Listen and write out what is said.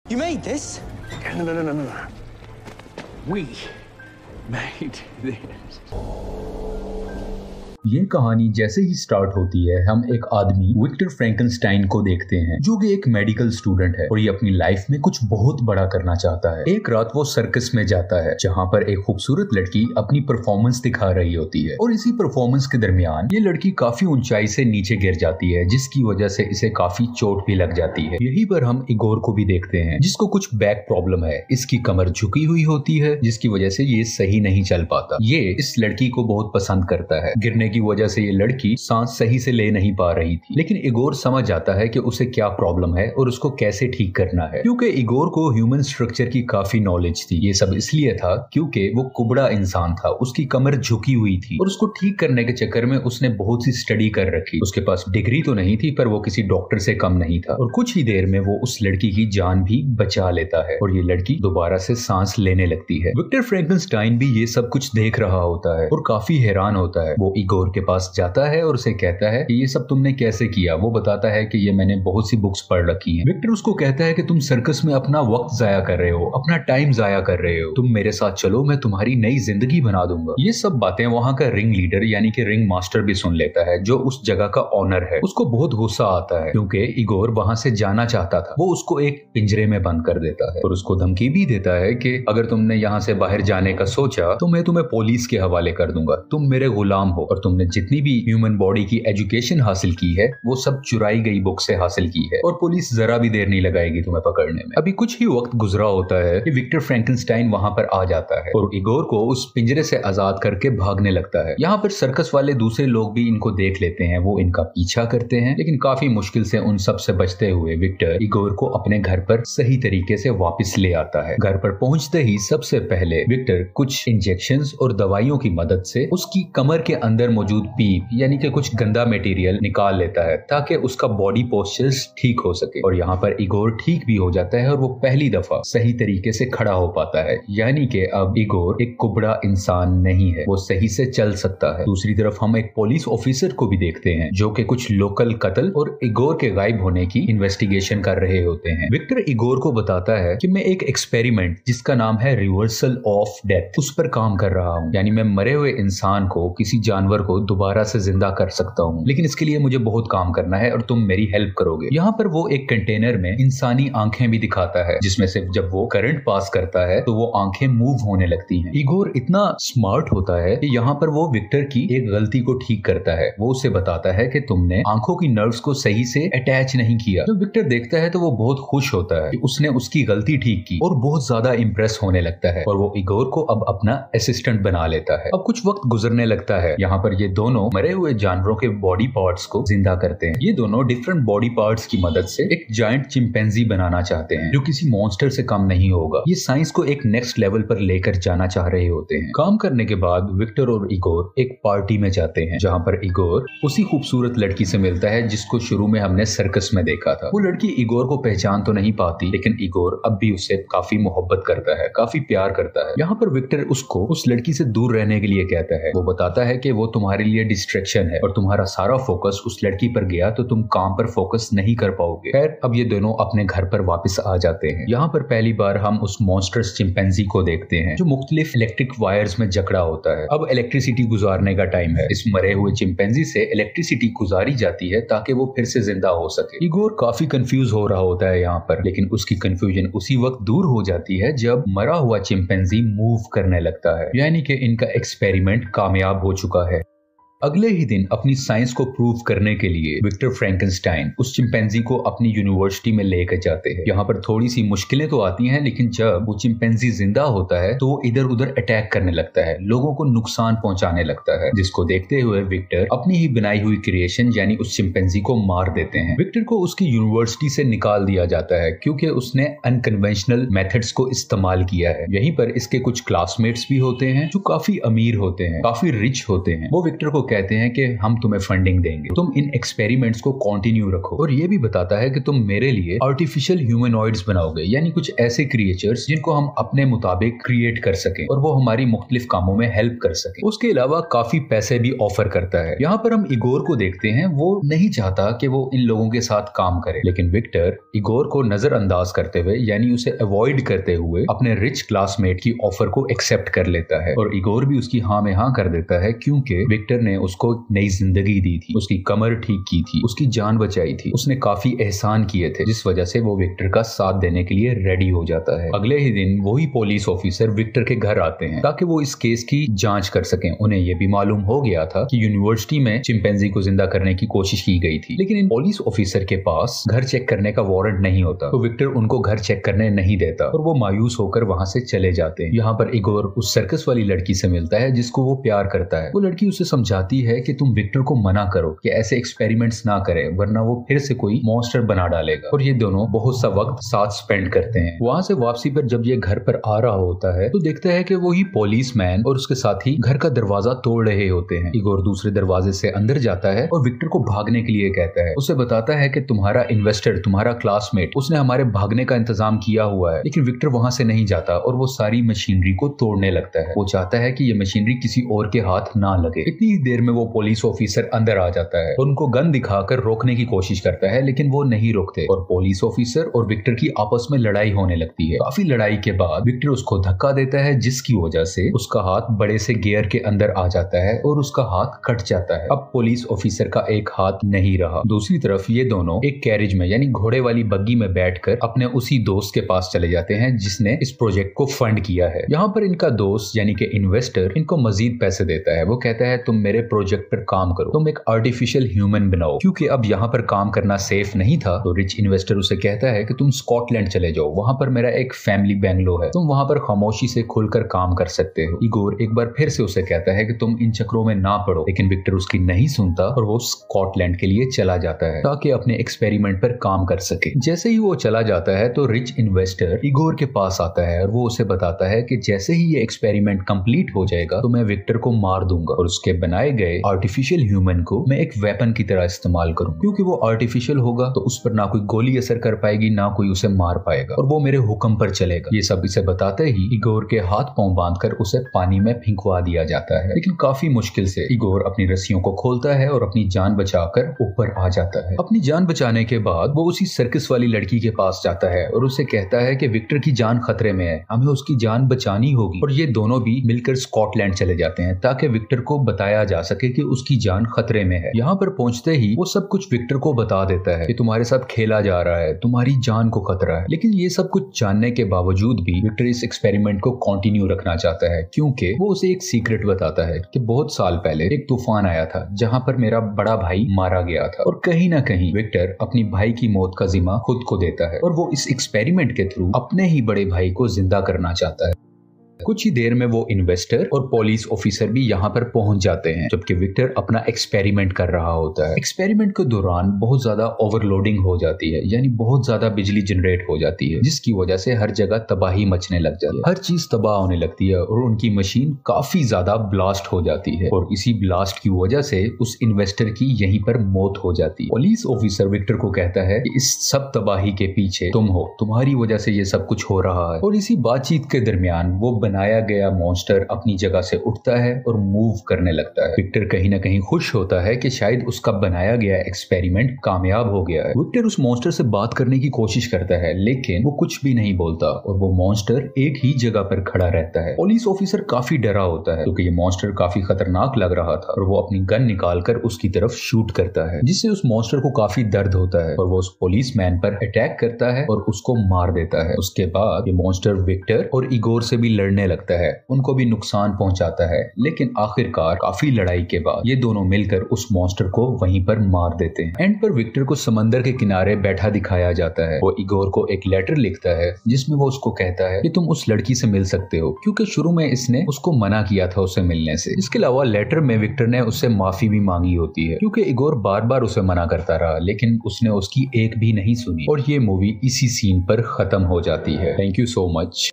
You made this? No. We made this. ये कहानी जैसे ही स्टार्ट होती है हम एक आदमी विक्टर फ्रैंकेनस्टाइन को देखते हैं जो कि एक मेडिकल स्टूडेंट है और ये अपनी लाइफ में कुछ बहुत बड़ा करना चाहता है। एक रात वो सर्कस में जाता है जहाँ पर एक खूबसूरत लड़की अपनी परफॉर्मेंस दिखा रही होती है और इसी परफॉर्मेंस के दरमियान ये लड़की काफी ऊंचाई से नीचे गिर जाती है जिसकी वजह से इसे काफी चोट भी लग जाती है। यहीं पर हम इगोर को भी देखते हैं जिसको कुछ बैक प्रॉब्लम है, इसकी कमर झुकी हुई होती है जिसकी वजह से ये सही नहीं चल पाता। ये इस लड़की को बहुत पसंद करता है। गिरने की वजह से ये लड़की सांस सही से ले नहीं पा रही थी, लेकिन इगोर समझ जाता है कि उसे क्या प्रॉब्लम है और उसको कैसे ठीक करना है। क्योंकि इगोर को ह्यूमन स्ट्रक्चर की काफी नॉलेज थी। ये सब इसलिए था क्योंकि वो कुबड़ा इंसान था, उसकी कमर झुकी हुई थी और उसको ठीक करने के चक्कर में उसने बहुत सी स्टडी कर रखी। उसके पास डिग्री तो नहीं थी पर वो किसी डॉक्टर से कम नहीं था और कुछ ही देर में वो उस लड़की की जान भी बचा लेता है और ये लड़की दोबारा से सांस लेने लगती है। विक्टर फ्रैंकेनस्टाइन भी ये सब कुछ देख रहा होता है और काफी हैरान होता है। वो इगोर के पास जाता है और उसे कहता है कि ये सब तुमने कैसे किया। वो बताता है कि ये मैंने बहुत सी बुक्स पढ़ रखी हैं। विक्टर उसको कहता है कि तुम सर्कस में अपना वक्त जाया कर रहे हो, अपना टाइम जाया कर रहे हो, तुम मेरे साथ चलो, मैं तुम्हारी नई जिंदगी बना दूंगा। ये सब बातें वहाँ का रिंग लीडर यानी कि रिंग मास्टर भी सुन लेता है जो उस जगह का ऑनर है। उसको बहुत गुस्सा आता है क्योंकि इगोर वहां से जाना चाहता था। वो उसको एक पिंजरे में बंद कर देता है और उसको धमकी भी देता है कि अगर तुमने यहाँ से बाहर जाने का सोचा तो मैं तुम्हें पुलिस के हवाले कर दूंगा, तुम मेरे गुलाम हो और तुमने जितनी भी ह्यूमन बॉडी की एजुकेशन हासिल की है वो सब चुराई गई बुक से हासिल की है और पुलिस जरा भी देर नहीं लगाएगी तुम्हें पकड़ने में। अभी कुछ ही वक्त गुजरा होता है कि विक्टर फ्रैंकेनस्टाइन वहां पर आ जाता है और इगोर को उस पिंजरे से आजाद करके भागने लगता है। यहाँ पर सर्कस वाले दूसरे लोग भी इनको देख लेते हैं, वो इनका पीछा करते हैं, लेकिन काफी मुश्किल से उन सब से बचते हुए विक्टर इगोर को अपने घर पर सही तरीके से वापस ले आता है। घर पर पहुंचते ही सबसे पहले विक्टर कुछ इंजेक्शंस और दवाइयों की मदद से उसकी कमर के अंदर मौजूद पीप यानी कि कुछ गंदा मटेरियल निकाल लेता है ताकि उसका बॉडी पोस्चर्स ठीक हो सके और यहाँ पर इगोर ठीक भी हो जाता है और वो पहली दफा सही तरीके से खड़ा हो पाता है। यानी कि अब इगोर एक कुबड़ा इंसान नहीं है, वो सही से चल सकता है। दूसरी तरफ हम एक पुलिस ऑफिसर को भी देखते हैं जो कि कुछ लोकल कत्ल और इगोर के गायब होने की इन्वेस्टिगेशन कर रहे होते हैं। विक्टर इगोर को बताता है कि मैं एक एक्सपेरिमेंट जिसका नाम है रिवर्सल ऑफ डेथ उस पर काम कर रहा हूँ, यानी मैं मरे हुए इंसान को, किसी जानवर को दोबारा से जिंदा कर सकता हूँ, लेकिन इसके लिए मुझे बहुत काम करना है और तुम मेरी हेल्प करोगे। यहाँ पर वो एक कंटेनर में इंसानी आंखें भी दिखाता है जिसमें से जब वो करंट पास करता है तो वो आंखें मूव होने लगती हैं। इगोर इतना स्मार्ट होता है कि यहाँ पर वो विक्टर की एक गलती को ठीक करता है। वो उसे बताता है कि तुमने आंखों की नर्व्स को सही से अटैच नहीं किया। जब विक्टर देखता है तो वो बहुत खुश होता है कि उसने उसकी गलती ठीक की और बहुत ज्यादा इंप्रेस होने लगता है और वो इगोर को अब अपना असिस्टेंट बना लेता है। अब कुछ वक्त गुजरने लगता है। यहाँ पर ये दोनों मरे हुए जानवरों के बॉडी पार्ट्स को जिंदा करते हैं। ये दोनों डिफरेंट बॉडी पार्ट्स की मदद से एक जायंट चिंपैंजी बनाना चाहते हैं जो किसी मॉन्स्टर से कम नहीं होगा। ये साइंस को एक नेक्स्ट लेवल पर लेकर जाना चाह रहे होते हैं। काम करने के बाद विक्टर और इगोर एक पार्टी में जाते हैं जहाँ पर इगोर उसी खूबसूरत लड़की से मिलता है जिसको शुरू में हमने सर्कस में देखा था। वो लड़की इगोर को पहचान तो नहीं पाती, लेकिन इगोर अब भी उससे काफी मोहब्बत करता है, काफी प्यार करता है। यहाँ पर विक्टर उसको उस लड़की से दूर रहने के लिए कहता है। वो बताता है कि वो तुम्हारे लिए डिस्ट्रैक्शन है और तुम्हारा सारा फोकस उस लड़की पर गया तो तुम काम पर फोकस नहीं कर पाओगे। खैर अब ये दोनों अपने घर पर वापस आ जाते हैं। यहाँ पर पहली बार हम उस मॉन्स्टर्स चिंपैंजी को देखते हैं जो मुख्तलिफ इलेक्ट्रिक वायर्स में जकड़ा होता है। अब इलेक्ट्रिसिटी गुजारने का टाइम है। इस मरे हुए चिंपैंजी से इलेक्ट्रिसिटी गुजारी जाती है ताकि वो फिर से जिंदा हो सके। इगोर काफी कंफ्यूज हो रहा होता है यहाँ पर, लेकिन उसकी कंफ्यूजन उसी वक्त दूर हो जाती है जब मरा हुआ चिंपैंजी मूव करने लगता है, यानी कि इनका एक्सपेरिमेंट कामयाब हो चुका है। अगले ही दिन अपनी साइंस को प्रूव करने के लिए विक्टर फ्रैंकेनस्टाइन उस चिंपैंजी को अपनी यूनिवर्सिटी में लेकर जाते हैं। यहाँ पर थोड़ी सी मुश्किलें तो आती हैं, लेकिन जब वो चिंपैंजी जिंदा होता है तो वो इधर उधर अटैक करने लगता है, लोगों को नुकसान पहुंचाने लगता है, जिसको देखते हुए विक्टर अपनी ही बनाई हुई क्रिएशन यानी उस चिंपैंजी को मार देते हैं। विक्टर को उसकी यूनिवर्सिटी से निकाल दिया जाता है क्योंकि उसने अनकन्वेंशनल मेथड्स को इस्तेमाल किया है। यहीं पर इसके कुछ क्लासमेट्स भी होते हैं जो काफी अमीर होते हैं, काफी रिच होते हैं। वो विक्टर को कहते हैं कि हम तुम्हें फंडिंग देंगे, तुम इन एक्सपेरिमेंट्स को कंटिन्यू रखो। और ये भी बताता है कि तुम मेरे लिए आर्टिफिशियल ह्यूमनॉइड्स बनाओगे, यानी कुछ ऐसे क्रिएचर्स जिनको हम अपने मुताबिक क्रिएट कर सकें और वो हमारी मुख्तलिफ कामों में हेल्प कर सके। उसके अलावा काफी पैसे भी ऑफर करता है। यहाँ पर हम इगोर को देखते हैं, वो नहीं चाहता कि वो इन लोगों के साथ काम करे, लेकिन विक्टर इगोर को नजरअंदाज करते हुए यानी उसे अवॉइड करते हुए अपने रिच क्लासमेट की ऑफर को एक्सेप्ट कर लेता है। और इगोर भी उसकी हाँ में हाँ कर देता है, क्योंकि विक्टर ने उसको नई जिंदगी दी थी, उसकी कमर ठीक की थी, उसकी जान बचाई थी, उसने काफी एहसान किए थे, जिस वजह से वो विक्टर का साथ देने के लिए रेडी हो जाता है। अगले ही दिन वही पुलिस ऑफिसर विक्टर के घर आते हैं ताकि वो इस केस की जांच कर सकें। उन्हें यह भी मालूम हो गया था कि यूनिवर्सिटी में चिंपैंजी को जिंदा करने की कोशिश की गई थी, लेकिन इन पुलिस ऑफिसर के पास घर चेक करने का वारंट नहीं होता, तो विक्टर उनको घर चेक करने नहीं देता और वो मायूस होकर वहां से चले जाते हैं। यहाँ पर इगोर उस सर्कस वाली लड़की से मिलता है जिसको वो प्यार करता है। वो लड़की उसे समझाती है कि तुम विक्टर को मना करो कि ऐसे एक्सपेरिमेंट्स ना करे, वरना वो फिर से कोई मॉन्स्टर बना डालेगा। और ये दोनों बहुत सा वक्त साथ स्पेंड करते हैं। वहां से वापसी पर जब ये घर पर आ रहा होता है तो देखता है कि वही पुलिसमैन और उसके साथी घर का दरवाजा तोड़ रहे होते हैं। इगोर दूसरे दरवाजे से अंदर जाता है और विक्टर को भागने के लिए कहता है। उसे बताता है कि तुम्हारा इन्वेस्टर, तुम्हारा क्लासमेट, उसने हमारे भागने का इंतजाम किया हुआ है। लेकिन विक्टर वहां से नहीं जाता और वो सारी मशीनरी को तोड़ने लगता है। वो चाहता है कि ये मशीनरी किसी और के हाथ ना लगे। इतनी ही देर में वो पुलिस ऑफिसर अंदर आ जाता है और उनको गन दिखाकर रोकने की कोशिश करता है, लेकिन वो नहीं रोकते और पुलिस ऑफिसर और विक्टर की आपस में लड़ाई होने लगती है। काफी लड़ाई के बाद विक्टर उसको धक्का देता है, जिसकी वजह से उसका हाथ बड़े से गियर के अंदर आ जाता है और उसका हाथ कट जाता है। अब पुलिस ऑफिसर का एक हाथ नहीं रहा। दूसरी तरफ ये दोनों एक कैरेज में यानी घोड़े वाली बग्गी में बैठकर अपने उसी दोस्त के पास चले जाते हैं जिसने इस प्रोजेक्ट को फंड किया है। यहाँ पर इनका दोस्त यानी कि इन्वेस्टर इनको मजीद पैसे देता है। वो कहता है तुम मेरे प्रोजेक्ट पर काम करो, तुम एक आर्टिफिशियल ह्यूमन बनाओ। क्योंकि अब यहाँ पर काम करना सेफ नहीं था तो रिच इन्वेस्टर उसे कहता है कि तुम स्कॉटलैंड चले जाओ, वहां पर मेरा एक फैमिली बैंगलो है, तुम वहां पर खामोशी से खुलकर काम कर सकते हो। इगोर एक बार फिर से उसे कहता है कि तुम इन चक्रों में ना पड़ो, लेकिन विक्टर उसकी नहीं सुनता और वो स्कॉटलैंड के लिए चला जाता है ताकि अपने एक्सपेरिमेंट पर काम कर सके। जैसे ही वो चला जाता है तो रिच इन्वेस्टर इगोर के पास आता है और वो उसे बताता है कि जैसे ही ये एक्सपेरिमेंट कंप्लीट हो जाएगा तो मैं विक्टर को मार दूंगा और उसके बनाए गए आर्टिफिशियल ह्यूमन को मैं एक वेपन की तरह इस्तेमाल करूंगा। क्योंकि वो आर्टिफिशियल होगा तो उस पर ना कोई गोली असर कर पाएगी, ना कोई उसे मार पाएगा और वो मेरे हुक्म पर चलेगा। ये सब इसे बताते ही इगोर के हाथ पांव बांधकर उसे पानी में फेंकवा दिया जाता है, लेकिन काफी मुश्किल से इगोर अपनी रस्सियों को खोलता है और अपनी जान बचाकर ऊपर आ जाता है। अपनी जान बचाने के बाद वो उसी सर्कस वाली लड़की के पास जाता है और उसे कहता है कि विक्टर की जान खतरे में है, हमें उसकी जान बचानी होगी। और ये दोनों भी मिलकर स्कॉटलैंड चले जाते हैं ताकि विक्टर को बताया जा सके कि उसकी जान खतरे में है। यहाँ पर पहुंचते ही वो सब कुछ विक्टर को बता देता है कि तुम्हारे साथ खेला जा रहा है, तुम्हारी जान को खतरा है। लेकिन ये सब कुछ जानने के बावजूद भी विक्टर इस एक्सपेरिमेंट को कंटिन्यू रखना चाहता है, क्योंकि वो उसे एक सीक्रेट बताता है कि बहुत साल पहले एक तूफान आया था जहाँ पर मेरा बड़ा भाई मारा गया था और कहीं ना कहीं विक्टर अपनी भाई की मौत का जिम्मा खुद को देता है और वो इस एक्सपेरिमेंट के थ्रू अपने ही बड़े भाई को जिंदा करना चाहता है। कुछ ही देर में वो इन्वेस्टर और पुलिस ऑफिसर भी यहाँ पर पहुंच जाते हैं जबकि विक्टर अपना एक्सपेरिमेंट कर रहा होता है। एक्सपेरिमेंट के दौरान बहुत ज्यादा ओवरलोडिंग हो जाती है, यानी बहुत ज्यादा बिजली जनरेट हो जाती है, जिसकी वजह से हर जगह तबाही मचने लग जाती है, हर चीज तबाह होने लगती है और उनकी मशीन काफी ज्यादा ब्लास्ट हो जाती है और इसी ब्लास्ट की वजह से उस इन्वेस्टर की यहीं पर मौत हो जाती है। पुलिस ऑफिसर विक्टर को कहता है कि इस सब तबाही के पीछे तुम हो, तुम्हारी वजह से ये सब कुछ हो रहा है। और इसी बातचीत के दरमियान वो बनाया गया मॉन्स्टर अपनी जगह से उठता है और मूव करने लगता है। विक्टर कहीं ना कहीं खुश होता है कि शायद उसका बनाया गया एक्सपेरिमेंट कामयाब हो गया है। विक्टर उस मॉन्स्टर से बात करने की कोशिश करता है लेकिन वो कुछ भी नहीं बोलता और वो मॉन्स्टर एक ही जगह पर खड़ा रहता है। पुलिस ऑफिसर काफी डरा होता है क्योंकि ये मॉन्स्टर काफी खतरनाक लग रहा था और वो अपनी गन निकालकर उसकी तरफ शूट करता है, जिससे उस मॉन्स्टर को काफी दर्द होता है और वो उस पुलिसमैन पर अटैक करता है और उसको मार देता है। उसके बाद ये मॉन्स्टर विक्टर और इगोर से भी लड़ने लगता है, उनको भी नुकसान पहुंचाता है, लेकिन आखिरकार काफी लड़ाई के बाद ये दोनों मिलकर उस मॉन्स्टर को वहीं पर मार देते हैं। एंड पर विक्टर को समंदर के किनारे बैठा दिखाया जाता है। वो इगोर को एक लेटर लिखता है जिसमें वो उसको कहता है कि तुम उस लड़की से मिल सकते हो क्योंकि शुरू में इसने उसको मना किया था उससे मिलने से। इसके अलावा लेटर में विक्टर ने उससे माफी भी मांगी होती है क्योंकि इगोर बार बार उसे मना करता रहा, लेकिन उसने उसकी एक भी नहीं सुनी और ये मूवी इसी सीन पर खत्म हो जाती है। Thank you so much.